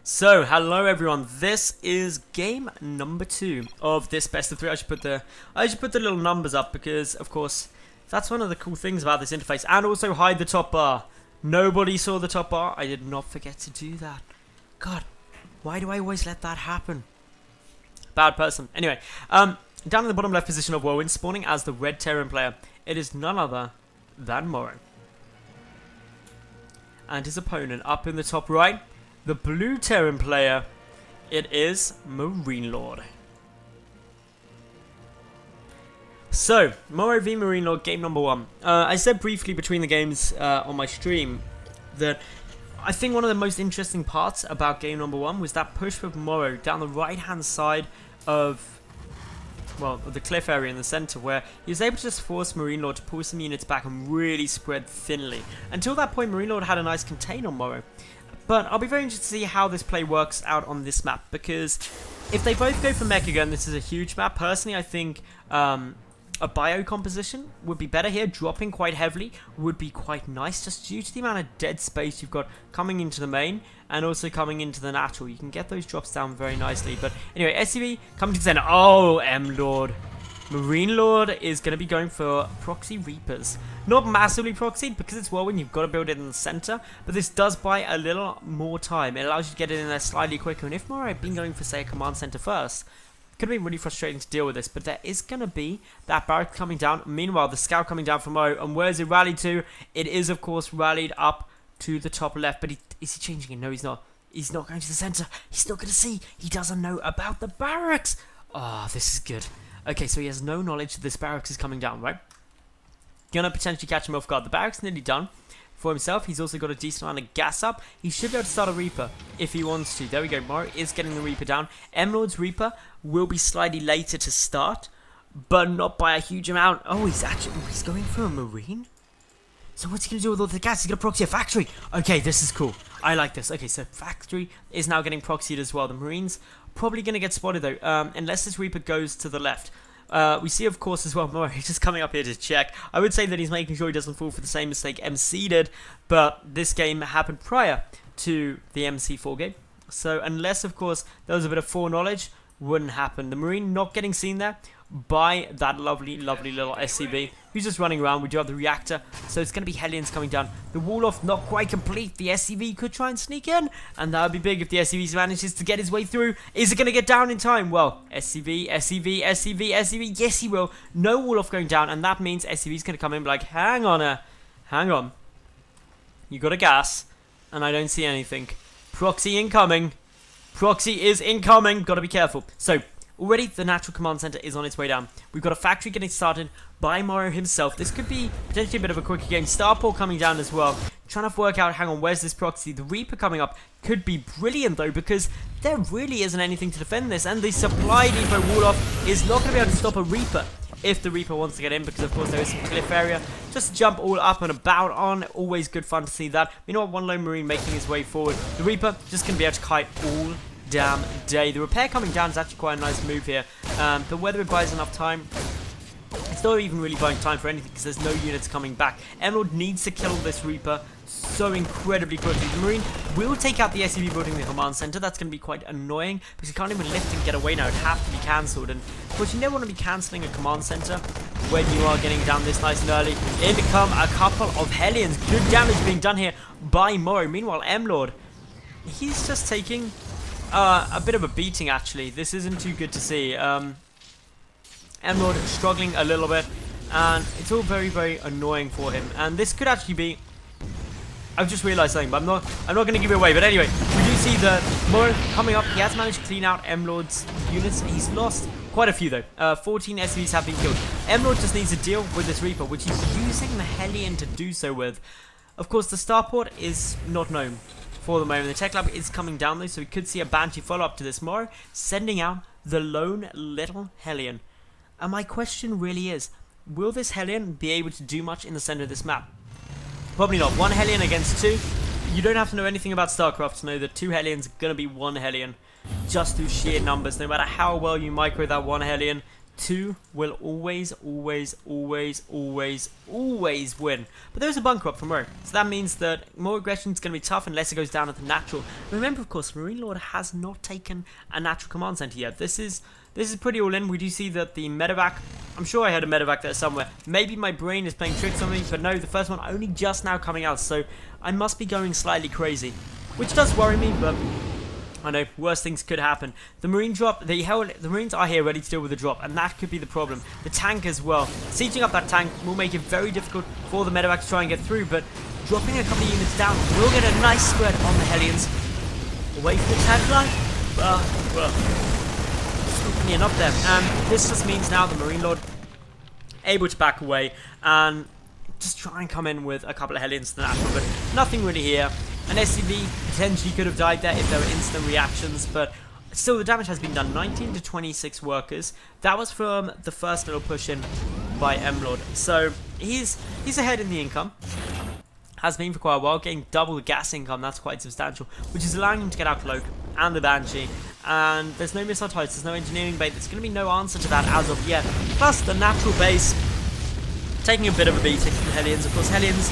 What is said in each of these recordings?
So, hello everyone. This is game number 2 of this best of 3. I should put the little numbers up because, of course, that's one of the cool things about this interface. And also hide the top bar. Nobody saw the top bar. I did not forget to do that. God, why do I always let that happen? Bad person. Anyway, down in the bottom left position of Whirlwind, spawning as the red Terran player, it is none other than Morrow. And his opponent up in the top right, the blue Terran player, it is MarineLorD. So, Morrow v MarineLorD, game number 1. I said briefly between the games on my stream that I think one of the most interesting parts about game number 1 was that push with Morrow down the right hand side of, well, the cliff area in the center, where he was able to just force MarineLorD to pull some units back and really spread thinly. Until that point, MarineLorD had a nice contain on Morrow. But I'll be very interested to see how this play works out on this map, because if they both go for mech again, this is a huge map. Personally, I think a bio composition would be better here. Dropping quite heavily would be quite nice, just due to the amount of dead space you've got coming into the main and also coming into the natural. You can get those drops down very nicely. But anyway, SCV coming to the center. Oh, MLord. MarineLorD is going to be going for proxy Reapers. Not massively proxied because it's Whirlwind, you've got to build it in the center, but this does buy a little more time. It allows you to get it in there slightly quicker, and if Morrow had been going for, say, a command center first, it could have been really frustrating to deal with this, but there is going to be that barrack coming down. Meanwhile, the scout coming down from Morrow, and where is it rallied to? It is, of course, rallied up to the top left, but is he changing it? No, he's not. He's not going to the center. He's not going to see. He doesn't know about the barracks. Oh, this is good. Okay, so he has no knowledge that this barracks is coming down, right? Gonna potentially catch him off guard. The barracks nearly done for himself. He's also got a decent amount of gas up. He should be able to start a Reaper if he wants to. There we go. Morrow is getting the Reaper down. MLord's Reaper will be slightly later to start, but not by a huge amount. Oh, he's going for a Marine? So what's he going to do with all the gas? He's going to proxy a factory. Okay, this is cool. I like this. Okay, so factory is now getting proxied as well. The Marines probably going to get spotted though, unless this Reaper goes to the left. We see, of course, as well, Morrow just coming up here to check. I would say that he's making sure he doesn't fall for the same mistake MC did, but this game happened prior to the MC4 game. So unless, of course, there was a bit of foreknowledge, wouldn't happen. The Marine not getting seen there by that lovely, lovely little SCV who's just running around. We do have the reactor, so it's going to be Hellions coming down. The wall off not quite complete. The SCV could try and sneak in, and that would be big if the SCV manages to get his way through. Is it going to get down in time? Well, SCV, SCV, SCV, SCV, yes he will. No wall off going down, and that means SCV is going to come in and be like, hang on. You got a gas, and I don't see anything. Proxy incoming. Proxy is incoming. Got to be careful. So, already the natural command center is on its way down. We've got a factory getting started by Morrow himself. This could be potentially a bit of a quicker game. Starport coming down as well. Trying to work out, hang on, where's this proxy? The Reaper coming up could be brilliant though, because there really isn't anything to defend this. And the supply depot wall off is not going to be able to stop a Reaper if the Reaper wants to get in, because of course there is some cliff area. Just jump all up and about on. Always good fun to see that. You know what? One lone Marine making his way forward. The Reaper just going to be able to kite all damn day. The repair coming down is actually quite a nice move here, but whether it buys enough time, it's not even really buying time for anything because there's no units coming back. MLord needs to kill this Reaper so incredibly quickly. The Marine will take out the SCV building the command center. That's going to be quite annoying because you can't even lift and get away now. It'd have to be cancelled, and of course you never want to be cancelling a command center when you are getting down this nice and early. In come a couple of Hellions. Good damage being done here by Morrow. Meanwhile, MLord, he's just taking a bit of a beating actually. This isn't too good to see. MLord struggling a little bit, and it's all very, very annoying for him. And this could actually be, I've just realised something, but I'm not going to give it away. But anyway, we do see that Morrow coming up. He has managed to clean out MLord's units. He's lost quite a few though. 14 SCVs have been killed. MLord just needs to deal with this Reaper, which he's using the Hellion to do so with. Of course, the starport is not known for the moment. The tech lab is coming down though, so we could see a Banshee follow-up to this. Morrow sending out the lone little Hellion. And my question really is, will this Hellion be able to do much in the center of this map? Probably not. One Hellion against two. You don't have to know anything about StarCraft to know that two Hellions are going to be one Hellion just through sheer numbers. No matter how well you micro that one Hellion, 2 will always win. But there's a bunker up from Morrow, so that means that more aggression is going to be tough unless it goes down at the natural. Remember, of course, MarineLorD has not taken a natural command center yet. This is pretty all in. We do see that the medevac, I'm sure I heard a medevac there somewhere. Maybe my brain is playing tricks on me, but no, the first one only just now coming out, so I must be going slightly crazy, which does worry me, but I know worse things could happen. The Marine drop, the Marines are here ready to deal with the drop, and that could be the problem. The tank as well. Sieging up that tank will make it very difficult for the medevac to try and get through, but dropping a couple of units down will get a nice spread on the Hellions. Away from the tank line. Well, sneaking in up there. And this just means now the MarineLorD able to back away and just try and come in with a couple of Hellions to the natural, but nothing really here. An SCV potentially could have died there if there were instant reactions, but still the damage has been done. 19 to 26 workers. That was from the first little push in by MLord. So he's ahead in the income. Has been for quite a while, getting double the gas income. That's quite substantial, which is allowing him to get out Cloak and the Banshee. And there's no missile types, there's no engineering bait. There's going to be no answer to that as of yet. Plus the natural base taking a bit of a beating from Hellions. Of course, Hellions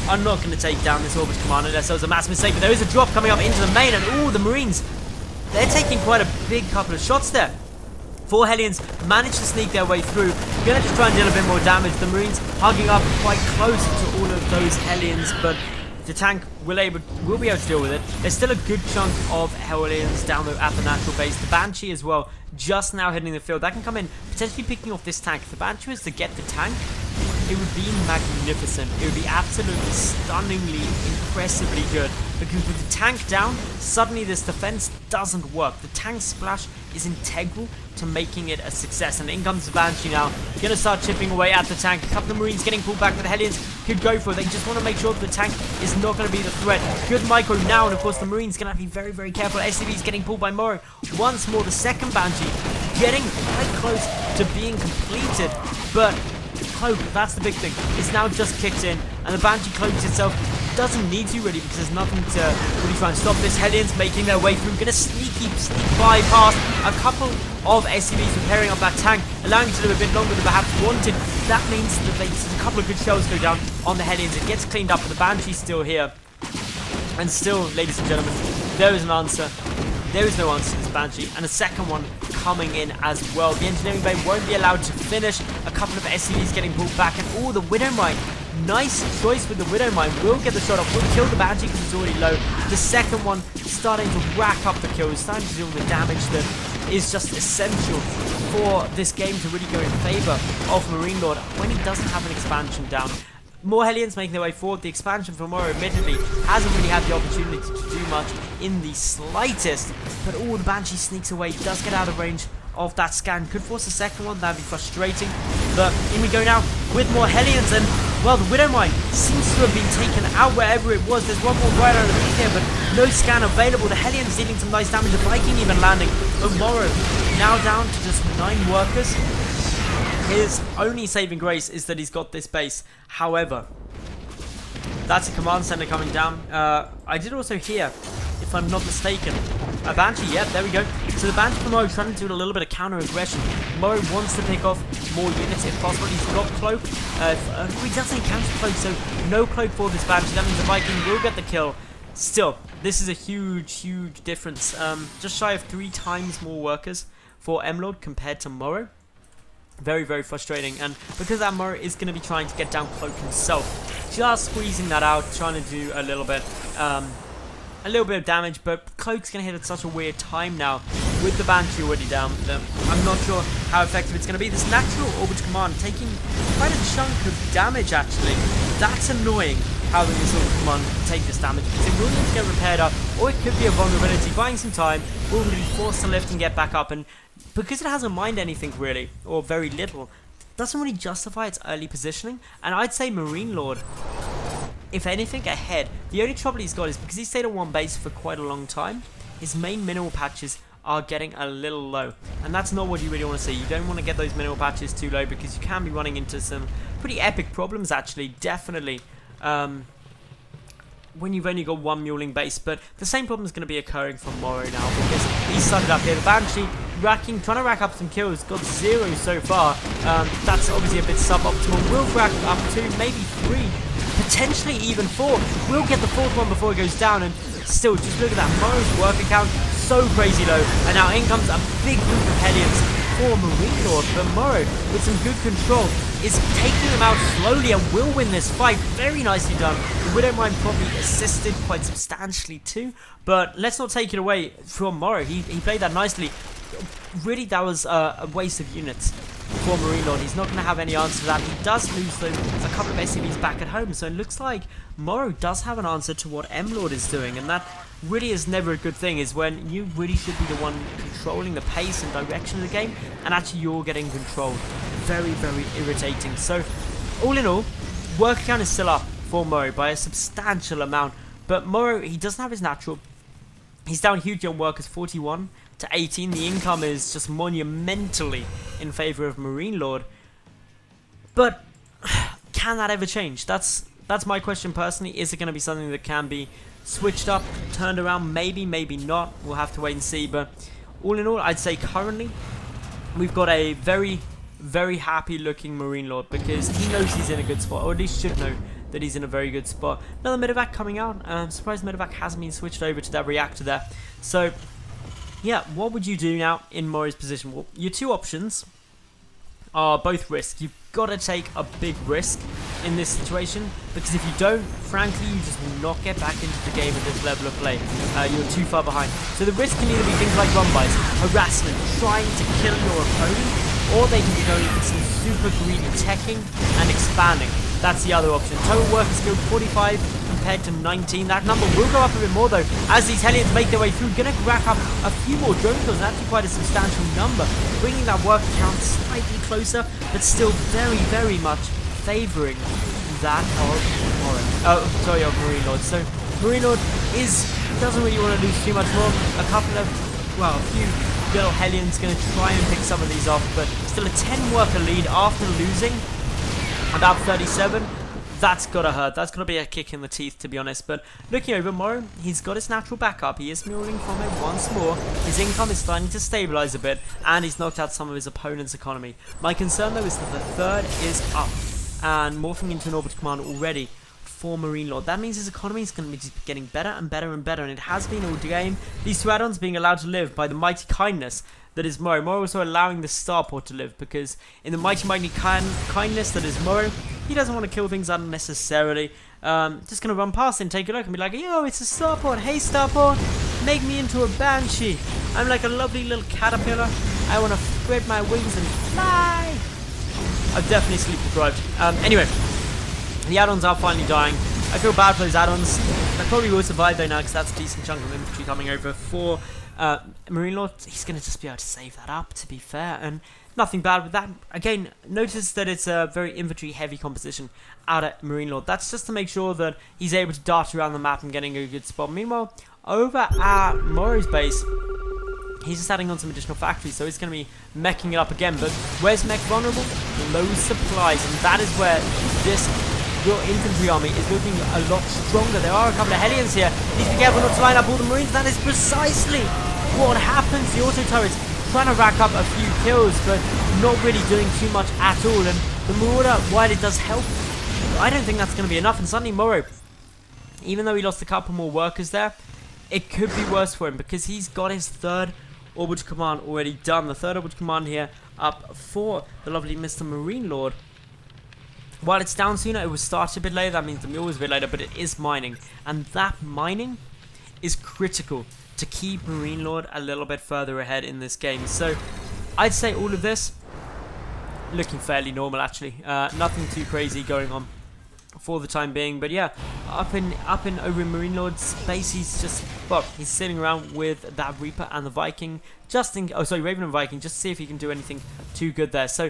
are not going to take down this Orbit Command unless there was a massive mistake, but there is a drop coming up into the main, and ooh, the Marines, they're taking quite a big couple of shots there. 4 Hellions managed to sneak their way through. Gonna just try and deal a bit more damage. The Marines hugging up quite close to all of those Hellions, but the tank will be able to deal with it. There's still a good chunk of Hellions down there at the natural base. The Banshee as well, just now hitting the field. That can come in, potentially picking off this tank. If the Banshee was to get the tank, it would be magnificent. It would be absolutely stunningly, impressively good. Because with the tank down, suddenly this defense doesn't work. The tank splash is integral to making it a success. And in comes the Banshee now. Gonna start chipping away at the tank. A couple of Marines getting pulled back, but the Hellions could go for it. They just want to make sure that the tank is not going to be the threat. Good micro now, and of course the Marines gonna have to be very, very careful. SCV's getting pulled by Morrow. Once more, the second Banshee getting quite close to being completed. But Cloak, that's the big thing. It's now just kicked in, and the Banshee cloaks itself. Doesn't need to really, because there's nothing to really try and stop this. Hellions making their way through, gonna sneak bypass a couple of SCVs repairing up that tank, allowing it to live a bit longer than perhaps wanted. That means that a couple of good shells go down on the Hellions. It gets cleaned up, but the Banshee's still here. And still, ladies and gentlemen, there is an answer. There is no answer to this Banshee, and a second one coming in as well. The engineering bay won't be allowed to finish. A couple of SCVs getting pulled back, and the Widow Mine. Nice choice with the Widow Mine. Will get the shot off. Will kill the Banshee because it's already low. The second one starting to rack up the kills, starting to do all the damage that is just essential for this game to really go in favor of MarineLorD when he doesn't have an expansion down. More Hellions making their way forward. The expansion for Morrow, admittedly, hasn't really had the opportunity to do much in the slightest. But the Banshee sneaks away, does get out of range of that scan. Could force a second one, that'd be frustrating. But in we go now with more Hellions, and well, the Widow Mine seems to have been taken out wherever it was. There's one more right underneath here, but no scan available. The Hellions dealing some nice damage, the Viking even landing. But Morrow now down to just 9 workers. His only saving grace is that he's got this base. However, that's a command center coming down. I did also hear, if I'm not mistaken, a Banshee. Yep, there we go. So the Banshee from Morrow trying to do a little bit of counter aggression. Morrow wants to pick off more units if possible. He's got Cloak. He doesn't counter Cloak, so no Cloak for this Banshee. That means the Viking will get the kill. Still, this is a huge, huge difference. Just shy of 3 times more workers for MLord compared to Morrow. Very, very frustrating, and because that Morrow is going to be trying to get down Cloak himself, just squeezing that out, trying to do a little bit of damage, but Cloak's going to hit at such a weird time now with the Banshee already down. I'm not sure how effective it's going to be. This natural orbit command taking quite a chunk of damage, actually. That's annoying how the missile command can take this damage, because it will need to get repaired up, or it could be a vulnerability. Buying some time, will be forced to lift and get back up, and because it hasn't mined anything really, or very little, doesn't really justify its early positioning. And I'd say MarineLorD, if anything, ahead. The only trouble he's got is because he stayed on one base for quite a long time, his main mineral patches are getting a little low, and that's not what you really want to see. You don't want to get those mineral patches too low, because you can be running into some pretty epic problems, actually, definitely, when you've only got one muling base. But the same problem is going to be occurring from Morrow now, because he started up here. The Banshee trying to rack up some kills. Got 0 so far. That's obviously a bit suboptimal. Will rack up 2, maybe 3, potentially even 4. We'll get the 4th one before it goes down, and still, just look at that. Morrow's worker count so crazy low, and now in comes a big group of Hellions for MarineLorD. But Morrow, with some good control, is taking them out slowly and will win this fight. Very nicely done. The Widowmine probably assisted quite substantially too, but let's not take it away from Morrow. He played that nicely. Really, that was a waste of units for MarineLorD. He's not going to have any answer to that. He does lose, though, a couple of SCVs back at home, so it looks like Morrow does have an answer to what MLord is doing, and that really is never a good thing, is when you really should be the one controlling the pace and direction of the game, and actually you're getting controlled. Very, very irritating. So, all in all, worker count is still up for Morrow by a substantial amount, but Morrow, he doesn't have his natural. He's down hugely on workers, 41 to 18. The income is just monumentally in favor of MarineLorD. But can that ever change? That's my question personally. Is it going to be something that can be switched up, turned around? Maybe, maybe not. We'll have to wait and see. But all in all, I'd say currently we've got a very, very happy looking MarineLorD, because he knows he's in a good spot, or at least should know that he's in a very good spot. Another medevac coming out. I'm surprised medevac hasn't been switched over to that reactor there. So yeah, what would you do now in Morrow's position? Well, your two options are both risks. You've got to take a big risk in this situation, because if you don't, frankly, you just will not get back into the game at this level of play. You're too far behind. So the risk can either be things like run-bys, harassment, trying to kill your opponent, or they can be going for some super greedy teching and expanding. That's the other option. Total worker skill 45 compared to 19. That number will go up a bit more though as these Hellions make their way through. Gonna rack up a few more drone kills, and actually quite a substantial number, bringing that worker count slightly closer, but still very, very much favouring that of Morrow. Of MarineLorD. So MarineLorD doesn't really want to lose too much more. A few little Hellions gonna try and pick some of these off, but still a 10 worker lead after losing about 37. That's gotta hurt. That's gonna be a kick in the teeth, to be honest. But looking over Morrow, he's got his natural backup. He is mirroring from it once more. His income is starting to stabilize a bit, and he's knocked out some of his opponent's economy. My concern though is that the third is up and morphing into an orbital command already for MarineLorD. That means his economy is going to be just getting better and better and better, and it has been all game. These two add-ons being allowed to live by the mighty kindness that is Morrow. Morrow also allowing the starport to live, because in the mighty kindness that is Morrow, he doesn't want to kill things unnecessarily. Just going to run past and take a look and be like, yo, it's a starport. Hey, starport, make me into a banshee. I'm like a lovely little caterpillar. I want to spread my wings and fly. I'm definitely sleep deprived. Anyway, the add-ons are finally dying. I feel bad for those add-ons. They probably will survive though now, because that's a decent chunk of infantry coming over for MarineLorD. He's going to just be able to save that up, to be fair, and nothing bad with that. Again, notice that it's a very infantry-heavy composition out at MarineLorD. That's just to make sure that he's able to dart around the map and getting a good spot. Meanwhile, over at Morrow's base, he's just adding on some additional factories, so he's going to be meching it up again. But where's mech vulnerable? Low supplies, and that is where your infantry army is looking a lot stronger. There are a couple of Hellions here. Need to be careful not to line up all the Marines. That is precisely what happens. The auto turrets trying to rack up a few kills, but not really doing too much at all. And the Marauder, while it does help, I don't think that's going to be enough. And suddenly Morrow, even though he lost a couple more workers there, it could be worse for him, because he's got his third orbital command already done. The third orbital command here up for the lovely Mr. MarineLorD. While it's down sooner, it was started a bit later. That means the mule was a bit later, but it is mining. And that mining is critical to keep MarineLorD a little bit further ahead in this game. So I'd say all of this looking fairly normal, actually. Nothing too crazy going on for the time being. But yeah, up in over in MarineLorD's base, he's just, well, he's sitting around with that Reaper and the Viking, Raven and Viking, just to see if he can do anything too good there. So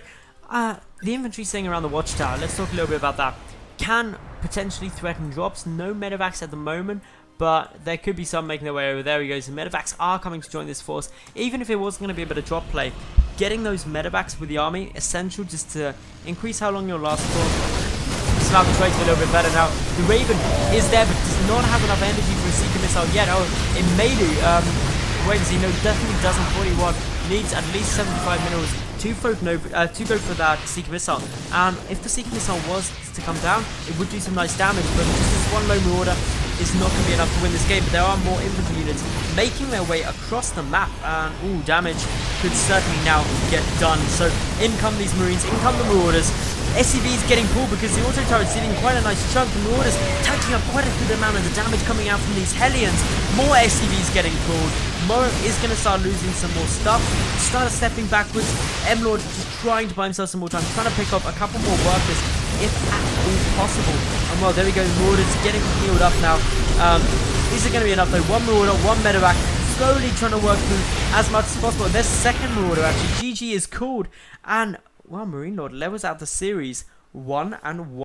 the infantry sitting around the watchtower, let's talk a little bit about that. Can potentially threaten drops. No medevacs at the moment, but there could be some making their way over. There he goes. The medevacs are coming to join this force. Even if it was going to be a bit of drop play, getting those medevacs with the army, essential just to increase how long you'll last for. Smout the trades a little bit better now. The Raven is there, but does not have enough energy for a seeker missile yet. Oh, it may do. Wait and see. No, definitely doesn't. 41 needs at least 75 minerals to go for that Seeker Missile. And if the Seeker Missile was to come down, it would do some nice damage, but just this one low Marauder is not going to be enough to win this game. But there are more infantry units making their way across the map, and damage could certainly now get done. So in come these Marines, in come the Marauders. SCV's getting pulled because the auto turret's dealing quite a nice chunk. The Marauders taking up quite a good amount of the damage coming out from these Hellions. More SCV's getting pulled. Morrow is going to start losing some more stuff. Started stepping backwards. MarineLorD just trying to buy himself some more time, trying to pick up a couple more workers if at all possible. And well, there we go. Marauders getting healed up now. Is it going to be enough though? One Marauder, one medevac, slowly trying to work through as much as possible. Their second Marauder actually. GG is called, and well, MarineLorD levels out the series 1-1.